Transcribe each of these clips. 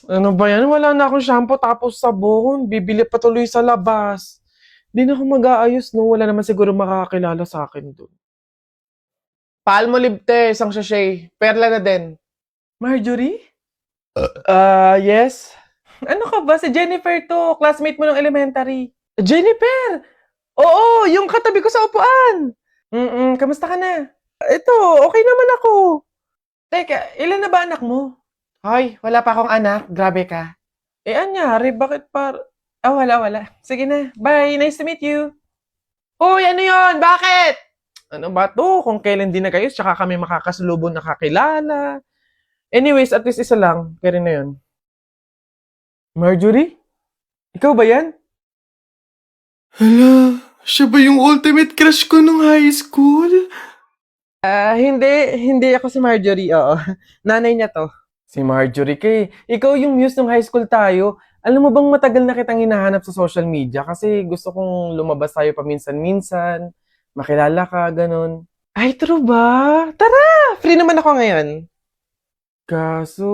Ano ba yan? Wala na akong shampoo tapos sabon. Bibili pa tuloy sa labas. Di na ako mag-aayos, no? Wala naman siguro makakakilala sa akin doon. Palmolive te, isang sachet. Perla na din. Marjorie? Yes? Ano ka ba? Si Jennifer to. Classmate mo ng elementary. Jennifer! Oo, yung katabi ko sa upuan. Kamusta ka na? Ito, okay naman ako. Teka, ilan na ba anak mo? Hoy, wala pa akong anak. Grabe ka. Anyari? Bakit wala. Sige na. Bye. Nice to meet you. Uy, ano yon? Bakit? Ano ba to? Kung kailan din na kayo, tsaka kami makakasalubong nakakilala. Anyways, at least isa lang. Kaya rin na yun. Marjorie? Ikaw ba yan? Hala, siya ba yung ultimate crush ko nung high school? Hindi ako si Marjorie, oo. Nanay niya to. Si Marjorie kay. Ikaw yung muse nung high school tayo. Alam mo bang matagal na kitang hinahanap sa social media kasi gusto kong lumabas tayo paminsan-minsan, makilala ka, ganun. Ay, true ba? Tara! Free naman ako ngayon. Kaso,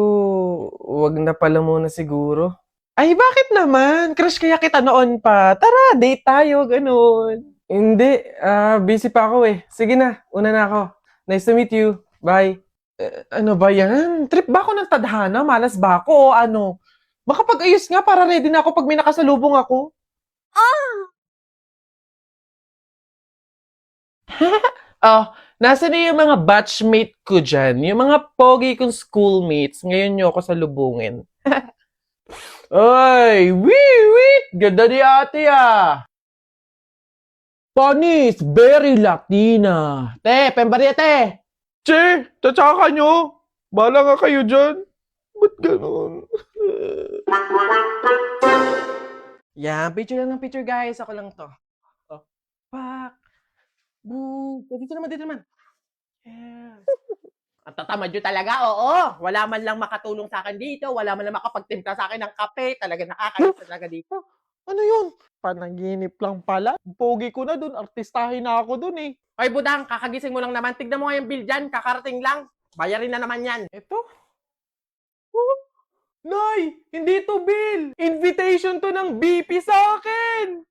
wag na pala muna siguro. Ay, bakit naman? Crush kaya kita noon pa. Tara, date tayo, ganun. Hindi, busy pa ako eh. Sige na, una na ako. Nice to meet you. Bye. Ano ba yan? Trip ba ako ng tadhana? Malas ba ako o ano? Makapag-ayos nga para ready na ako pag may nakasalubong ako. Nasa na yung mga batchmate ko dyan? Yung mga pogi kong schoolmates. Ngayon nyo ako salubungin. Ay, wait! Ganda ni ate ah! Panis, very Latina. Te, pembarya te! Che, tatsaka nyo. Bala nga kayo dyan. Ba't ganun? Yan, picture lang ng picture guys. Ako lang to. Oh. Pak. Boo. Dito naman. Yes. Ang tatamad nyo talaga, oo. Wala man lang makatulong sa akin dito. Wala man lang makapagtimpla sa akin ng kape. Talaga nakakayos talaga dito. Ano yun? Panaginip lang pala. Pogi ko na dun. Artistahin na ako dun eh. Ay, budang, kakagising mo lang naman. Tignan mo nga yung bill dyan. Kakarating lang. Bayarin na naman yan. Ito? Oh, Nay! Hindi to bill! Invitation to ng BP sa akin!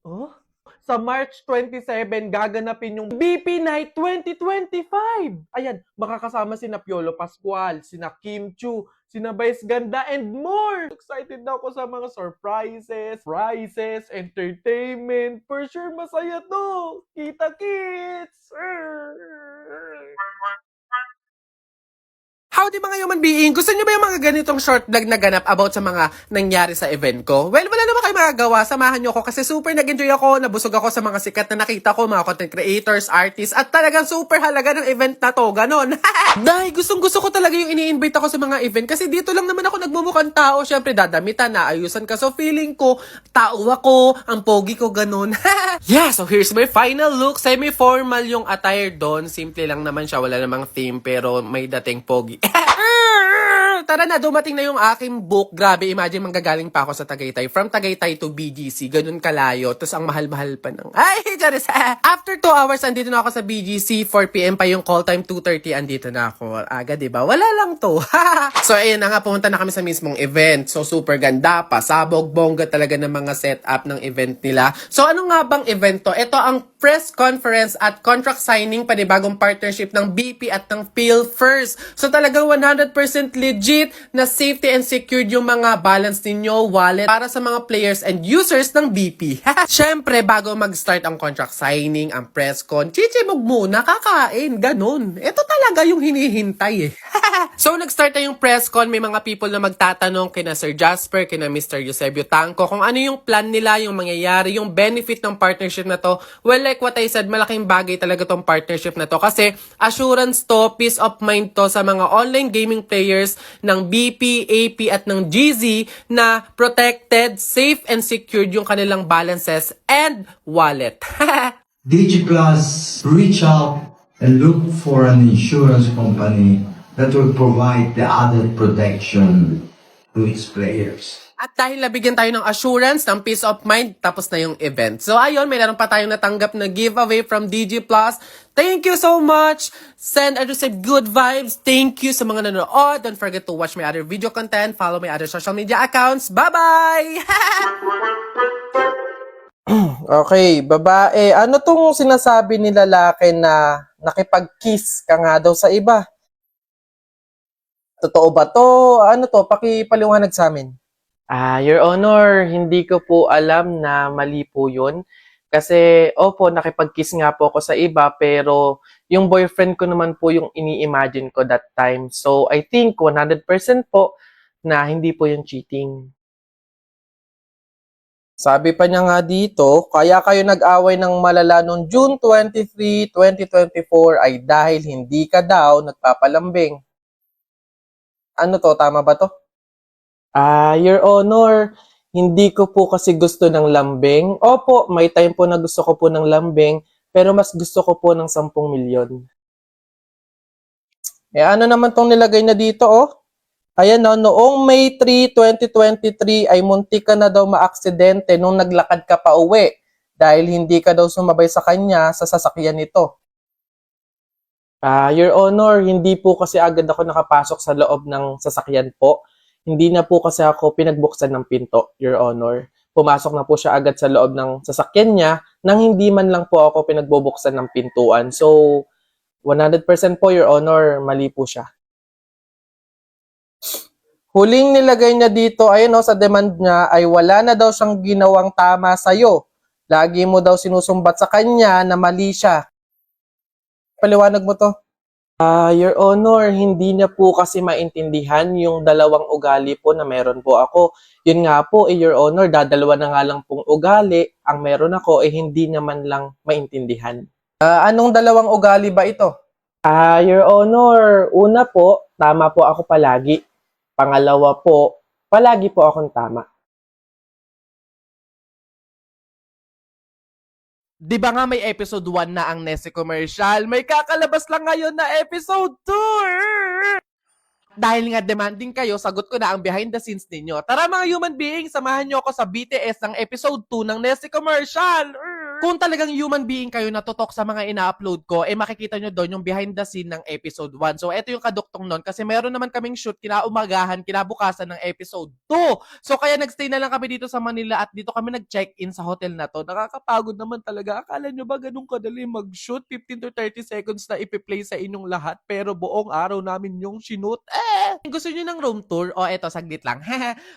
Oh? Sa March 27, gaganapin yung BP Night 2025. Ayan, makakasama sina Piolo Pascual, sina Kim Chu, sina Vice Ganda, and more. Excited na ako sa mga surprises, prizes, entertainment. For sure, masaya to. Kita kits! Howdy mga human being! Gusto nyo ba yung mga ganitong short vlog na ganap about sa mga nangyari sa event ko? Well, wala naman kayo magagawa. Samahan nyo ako kasi super nag-enjoy ako. Nabusog ako sa mga sikat na nakita ko, mga content creators, artists, at talagang super halaga ng event na to. Ganon. Dahil gustong-gusto ko talaga yung ini-invite ako sa mga event kasi dito lang naman ako nagmumukhang tao. Siyempre, dadamitan na, ayusan ka. So, feeling ko, tao ako, ang pogi ko, ganon. Yeah, so here's my final look. Semi-formal yung attire doon. Simple lang naman siya. Wala namang theme pero may dating pogi. Tara na, dumating na yung aking book. Grabe, imagine manggagaling pa ako sa Tagaytay. From Tagaytay to BGC, ganun kalayo. Tapos ang mahal-mahal pa ng... Ay, Charis! After 2 hours, andito na ako sa BGC. 4 PM pa yung call time, 2:30, andito na ako. Aga, diba? Wala lang to. So, ayun na nga, pumunta na kami sa mismong event. So, super ganda, pasabog, bongga talaga ng mga setup ng event nila. So, ano nga bang event to? Ito ang press conference at contract signing panibagong partnership ng BP at ng PhilFirst. So, talagang 100% legit na safety and secured yung mga balance ninyo, wallet, para sa mga players and users ng BP. Syempre, bago mag-start ang contract signing, ang press con, chichimog muna, kakain, ganun. Ito talaga yung hinihintay eh. So, nag-start na yung press con, may mga people na magtatanong kina Sir Jasper, kina Mr. Eusebio Tanco, kung ano yung plan nila, yung mangyayari, yung benefit ng partnership na to. Well, like what I said, malaking bagay talaga tong partnership na to kasi assurance to, peace of mind to sa mga online gaming players ng BP, AP at ng GZ na protected, safe and secured yung kanilang balances and wallet. DigiPlus reach out and look for an insurance company that will provide the added protection to its players. At dahil nabigyan tayo ng assurance, ng peace of mind, tapos na yung event. So ayun, may naroon pa tayong natanggap na giveaway from DG Plus. Thank you so much! Send and receive good vibes. Thank you sa mga nanonood. Don't forget to watch my other video content. Follow my other social media accounts. Bye-bye! Okay, babae. Ano tong sinasabi ni lalaki na nakipag-kiss ka nga daw sa iba? Totoo ba to? Ano to? Pakipaliwanag sa amin. Your Honor, hindi ko po alam na mali po yun. Kasi, opo, nakipag-kiss nga po ako sa iba, pero yung boyfriend ko naman po yung ini-imagine ko that time. So, I think 100% po na hindi po yung cheating. Sabi pa niya nga dito, kaya kayo nag-away ng malala noong June 23, 2024 ay dahil hindi ka daw nagpapalambing. Ano to? Tama ba to? Your Honor, hindi ko po kasi gusto ng lambing. Opo, may time po na gusto ko po ng lambing, pero mas gusto ko po ng 10 milyon. Ano naman tong nilagay na dito, oh? Ayan, no, noong May 3, 2023 ay muntik ka na daw maaksidente nung naglakad ka pa uwi dahil hindi ka daw sumabay sa kanya sa sasakyan nito. Your Honor, hindi po kasi agad ako nakapasok sa loob ng sasakyan po. Hindi na po kasi ako pinagbuksan ng pinto, Your Honor. Pumasok na po siya agad sa loob ng sasakyan niya nang hindi man lang po ako pinagbubuksan ng pintuan. So, 100% po, Your Honor, mali po siya. Huling nilagay niya dito, ayun sa demand niya, ay wala na daw siyang ginawang tama sa'yo. Lagi mo daw sinusumbat sa kanya na mali siya. Paliwanag mo to. Your Honor, hindi na po kasi maintindihan yung dalawang ugali po na meron po ako. Yun nga po, Your Honor, dadalawa na nga lang pong ugali. Ang meron ako, hindi naman lang maintindihan. Anong dalawang ugali ba ito? Your Honor, una po, tama po ako palagi. Pangalawa po, palagi po akong tama. Di ba nga may episode 1 na ang Nessie Commercial? May kakalabas lang ngayon na episode 2! Dahil nga demanding kayo, sagot ko na ang behind the scenes ninyo. Tara mga human beings, samahan nyo ako sa BTS ng episode 2 ng Nessie Commercial! Kung talagang human being kayo na tutok sa mga ina-upload ko, makikita nyo doon yung behind the scene ng episode 1. So, eto yung kaduktong nun kasi meron naman kaming shoot kinaumagahan, kinabukasan ng episode 2. So, kaya nagstay na lang kami dito sa Manila at dito kami nag-check-in sa hotel na to. Nakakapagod naman talaga. Akala nyo ba ganun kadali mag-shoot? 15 to 30 seconds na ipi-play sa inyong lahat pero buong araw namin yung shoot. Gusto nyo ng room tour? O, eto, saglit lang.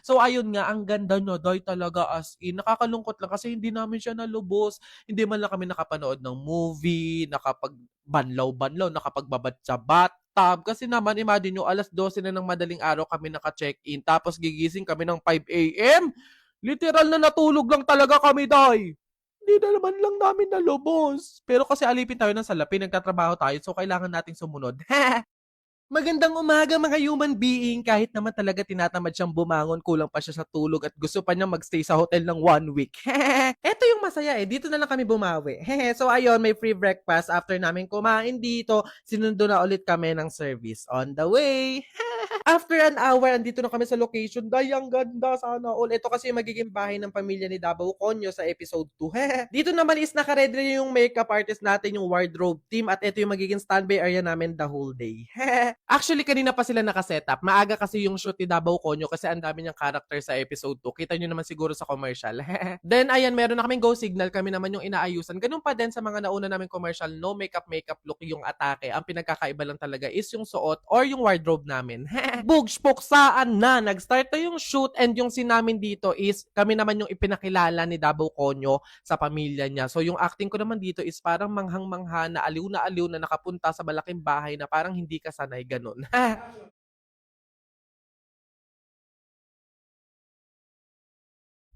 So, ayun nga, ang ganda nyo, doy talaga as in. Nakakalungkot lang kasi hindi namin siya nalubos. Hindi man lang kami nakapanood ng movie, nakapagbanlaw-banlaw, nakapagbabad sa bathtub. Kasi naman, imagine nyo, alas 12 na ng madaling araw kami naka-check-in. Tapos gigising kami ng 5 a.m. Literal na natulog lang talaga kami, day. Hindi na naman lang namin nalubos. Pero kasi alipin tayo ng salapi, nagtatrabaho tayo, so kailangan nating sumunod. Magandang umaga mga human being. Kahit naman talaga tinatamad siyang bumangon, kulang pa siya sa tulog at gusto pa niya magstay sa hotel ng 1 week. Eto yung masaya dito na lang kami bumawi. So ayun, may free breakfast after namin kumain dito. Sinundo na ulit kami ng service on the way. After an hour, andito na kami sa location. Day, ang ganda. Sana all. Ito kasi yung magiging bahay ng pamilya ni Davao Conyo sa episode 2. Dito naman is nakaready yung makeup artist natin, yung wardrobe team. At ito yung magiging standby area namin the whole day. Actually, kanina pa sila nakasetup. Maaga kasi yung shoot ni Davao Conyo kasi ang dami niyang character sa episode 2. Kita nyo naman siguro sa commercial. Then, ayan, meron na kaming go signal. Kami naman yung inaayusan. Ganun pa din sa mga nauna namin commercial. No makeup look yung atake. Ang pinagkakaiba lang talaga is yung suot or yung wardrobe namin. Bugspoksaan na. Nag-start na yung shoot and yung sinamin dito is kami naman yung ipinakilala ni Davao Conyo sa pamilya niya. So yung acting ko naman dito is parang manghang-mangha na aliw na nakapunta sa malaking bahay na parang hindi ka sanay ganun.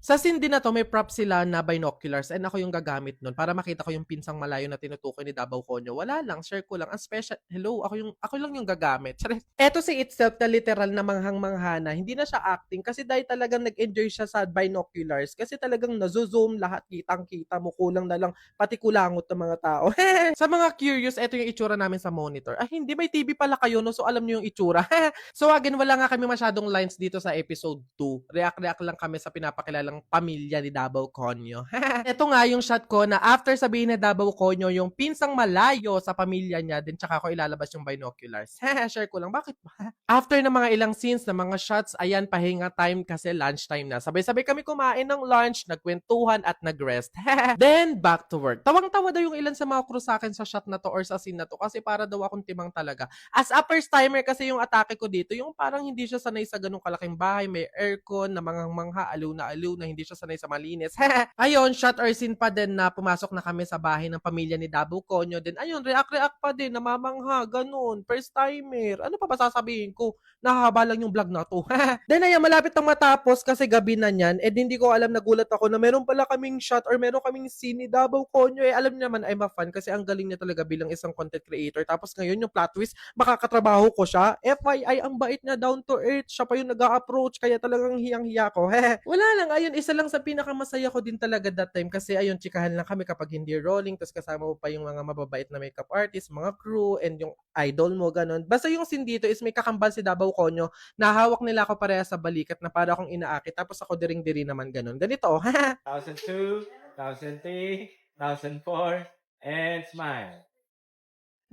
Sa scene din na to, may prop sila na binoculars and ako yung gagamit nun para makita ko yung pinsang malayo na tinutukoy ni Davao Conyo. Wala lang, share ko lang. Ang special, hello, ako lang yung gagamit. Eto si itself na literal na manghang-mangha na, hindi na siya acting kasi dahil talagang nag-enjoy siya sa binoculars kasi talagang nazo-zoom lahat, kitang-kita mo, kulang na lang pati kulangot ng mga tao. Sa mga curious, eto yung itsura namin sa monitor. Ay, hindi, may TV pala kayo, no? So alam niyo yung itsura. So again, wala nga kami masyadong lines dito sa episode 2. React-react lang kami sa pinapakilalang pamilya ni Davao Conyo. Ito nga yung shot ko na after sabihin ni Davao Conyo yung pinsang malayo sa pamilya niya, din tsaka ko ilalabas yung binoculars. Share ko lang, bakit ba? After ng mga ilang scenes na mga shots, ayan, pahinga time kasi lunch time na. Sabay-sabay kami kumain ng lunch, nagkwentuhan at nagrest. Then, back to work. Tawang-tawa daw yung ilan sa mga crew sa akin sa shot na to or sa scene na to kasi para daw akong timang talaga. As a first timer kasi yung atake ko dito, yung parang hindi siya sanay sa ganung kalaking bahay, may aircon, na mangha aliw na hindi siya sanay sa malinis. Ayun, shot or scene pa din na pumasok na kami sa bahay ng pamilya ni Davao Conyo. Then ayun, react pa din, namamangha, ganun, first timer. Ano pa ba sasabihin ko? Nahahaba lang yung vlog na to. Then ayun, malapit nang matapos kasi gabi na niyan, hindi ko alam, nagulat ako na meron pala kaming shot or meron kaming scene ni Davao Conyo. Alam niyo naman, I'm a fan kasi ang galing niya talaga bilang isang content creator. Tapos ngayon yung plot twist, makakatrabaho ko siya. FYI, ang bait niya, down to earth. Siya pa yung nag-a-approach, kaya talagang hiyang-hiya ko. Wala lang, ayun, isa lang sa pinakamasaya ko din talaga that time kasi ayun, chikahan lang kami kapag hindi rolling, tapos kasama mo pa yung mga mababait na makeup artist, mga crew, and yung idol mo, ganun. Basta yung scene dito is may kakambal si Davao Conyo, na hawak nila ako pareha sa balikat na para akong inaakit, tapos ako diring-diri naman ganun. Ganito, 1002, 1003, 1004, and smile.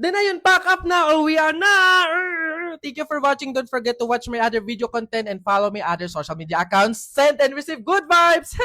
Then ayun, pack up na or we are na! Thank you for watching. Don't forget to watch my other video content and follow my other social media accounts. Send and receive good vibes!